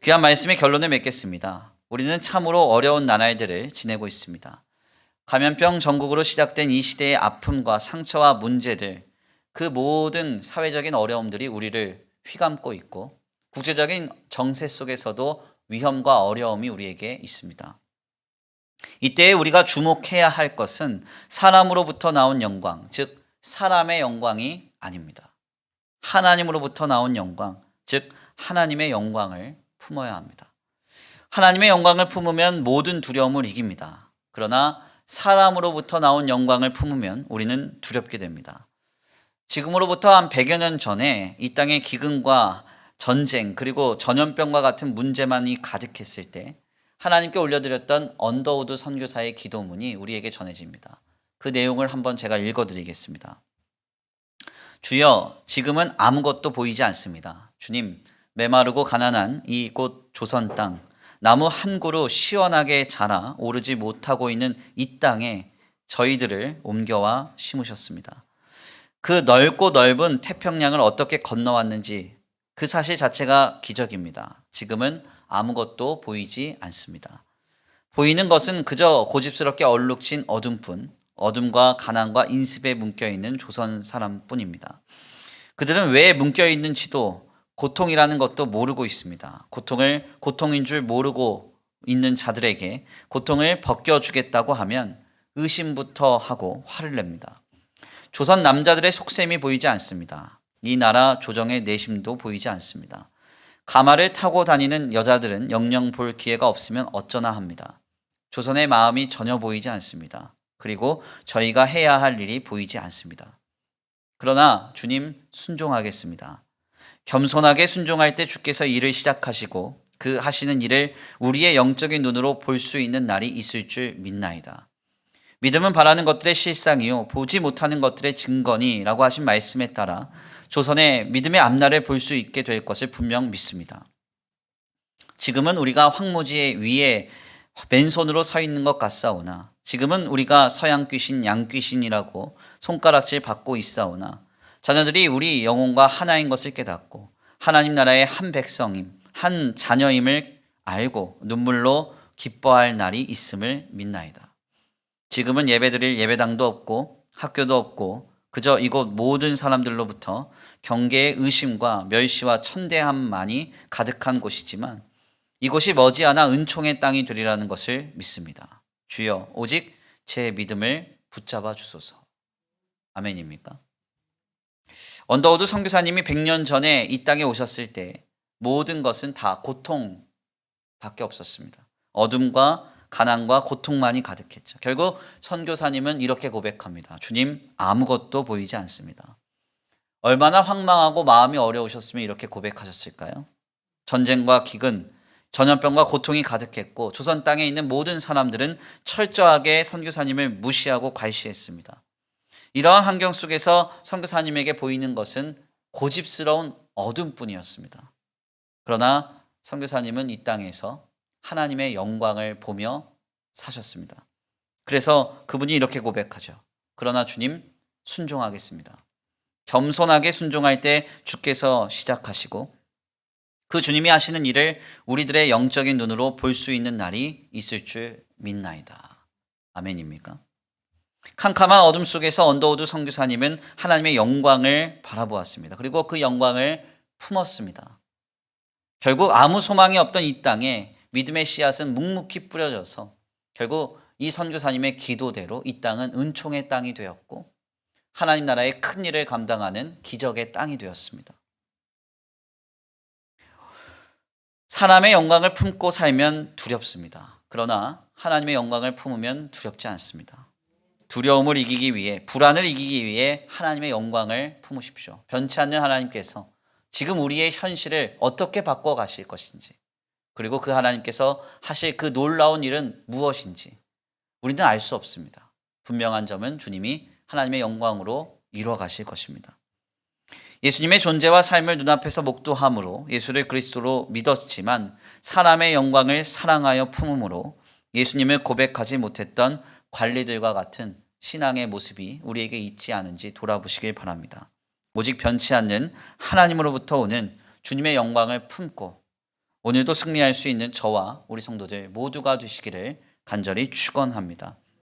귀한 말씀의 결론을 맺겠습니다. 우리는 참으로 어려운 나날들을 지내고 있습니다. 감염병 전국으로 시작된 이 시대의 아픔과 상처와 문제들, 그 모든 사회적인 어려움들이 우리를 휘감고 있고 국제적인 정세 속에서도 위험과 어려움이 우리에게 있습니다. 이때에 우리가 주목해야 할 것은 사람으로부터 나온 영광, 즉 사람의 영광이 아닙니다. 하나님으로부터 나온 영광, 즉 하나님의 영광을 품어야 합니다. 하나님의 영광을 품으면 모든 두려움을 이깁니다. 그러나 사람으로부터 나온 영광을 품으면 우리는 두렵게 됩니다. 지금으로부터 한 100여 년 전에 이 땅에 기근과 전쟁 그리고 전염병과 같은 문제만이 가득했을 때 하나님께 올려드렸던 언더우드 선교사의 기도문이 우리에게 전해집니다. 그 내용을 한번 제가 읽어드리겠습니다. 주여, 지금은 아무것도 보이지 않습니다. 주님, 메마르고 가난한 이곳 조선 땅, 나무 한 그루 시원하게 자라 오르지 못하고 있는 이 땅에 저희들을 옮겨와 심으셨습니다. 그 넓고 넓은 태평양을 어떻게 건너왔는지 그 사실 자체가 기적입니다. 지금은 아무것도 보이지 않습니다. 보이는 것은 그저 고집스럽게 얼룩진 어둠뿐, 어둠과 가난과 인습에 묶여있는 조선 사람뿐입니다. 그들은 왜 묶여있는지도 고통이라는 것도 모르고 있습니다. 고통을 고통인 줄 모르고 있는 자들에게 고통을 벗겨주겠다고 하면 의심부터 하고 화를 냅니다. 조선 남자들의 속셈이 보이지 않습니다. 이 나라 조정의 내심도 보이지 않습니다. 가마를 타고 다니는 여자들은 영영 볼 기회가 없으면 어쩌나 합니다. 조선의 마음이 전혀 보이지 않습니다. 그리고 저희가 해야 할 일이 보이지 않습니다. 그러나 주님, 순종하겠습니다. 겸손하게 순종할 때 주께서 일을 시작하시고 그 하시는 일을 우리의 영적인 눈으로 볼 수 있는 날이 있을 줄 믿나이다. 믿음은 바라는 것들의 실상이요 보지 못하는 것들의 증거니라고 하신 말씀에 따라 조선의 믿음의 앞날을 볼 수 있게 될 것을 분명 믿습니다. 지금은 우리가 황무지 위에 맨손으로 서 있는 것 같사오나, 지금은 우리가 서양 귀신, 양 귀신이라고 손가락질 받고 있사오나, 자녀들이 우리 영혼과 하나인 것을 깨닫고 하나님 나라의 한 백성임, 한 자녀임을 알고 눈물로 기뻐할 날이 있음을 믿나이다. 지금은 예배드릴 예배당도 없고 학교도 없고 그저 이곳 모든 사람들로부터 경계의 의심과 멸시와 천대함만이 가득한 곳이지만 이곳이 머지않아 은총의 땅이 되리라는 것을 믿습니다. 주여, 오직 제 믿음을 붙잡아 주소서. 아멘입니까? 언더우드 선교사님이 100년 전에 이 땅에 오셨을 때 모든 것은 다 고통밖에 없었습니다. 어둠과 가난과 고통만이 가득했죠. 결국 선교사님은 이렇게 고백합니다. 주님, 아무것도 보이지 않습니다. 얼마나 황망하고 마음이 어려우셨으면 이렇게 고백하셨을까요? 전쟁과 기근, 전염병과 고통이 가득했고 조선 땅에 있는 모든 사람들은 철저하게 선교사님을 무시하고 괄시했습니다. 이러한 환경 속에서 선교사님에게 보이는 것은 고집스러운 어둠뿐이었습니다. 그러나 선교사님은 이 땅에서 하나님의 영광을 보며 사셨습니다. 그래서 그분이 이렇게 고백하죠. 그러나 주님, 순종하겠습니다. 겸손하게 순종할 때 주께서 시작하시고 그 주님이 하시는 일을 우리들의 영적인 눈으로 볼 수 있는 날이 있을 줄 믿나이다. 아멘입니까? 캄캄한 어둠 속에서 언더우드 선교사님은 하나님의 영광을 바라보았습니다. 그리고 그 영광을 품었습니다. 결국 아무 소망이 없던 이 땅에 믿음의 씨앗은 묵묵히 뿌려져서 결국 이 선교사님의 기도대로 이 땅은 은총의 땅이 되었고 하나님 나라의 큰 일을 감당하는 기적의 땅이 되었습니다. 사람의 영광을 품고 살면 두렵습니다. 그러나 하나님의 영광을 품으면 두렵지 않습니다. 두려움을 이기기 위해, 불안을 이기기 위해 하나님의 영광을 품으십시오. 변치 않는 하나님께서 지금 우리의 현실을 어떻게 바꿔 가실 것인지, 그리고 그 하나님께서 하실 그 놀라운 일은 무엇인지 우리는 알 수 없습니다. 분명한 점은 주님이 하나님의 영광으로 이루어 가실 것입니다. 예수님의 존재와 삶을 눈앞에서 목도함으로 예수를 그리스도로 믿었지만 사람의 영광을 사랑하여 품음으로 예수님을 고백하지 못했던 관리들과 같은 신앙의 모습이 우리에게 있지 않은지 돌아보시길 바랍니다. 오직 변치 않는 하나님으로부터 오는 주님의 영광을 품고 오늘도 승리할 수 있는 저와 우리 성도들 모두가 되시기를 간절히 축원합니다.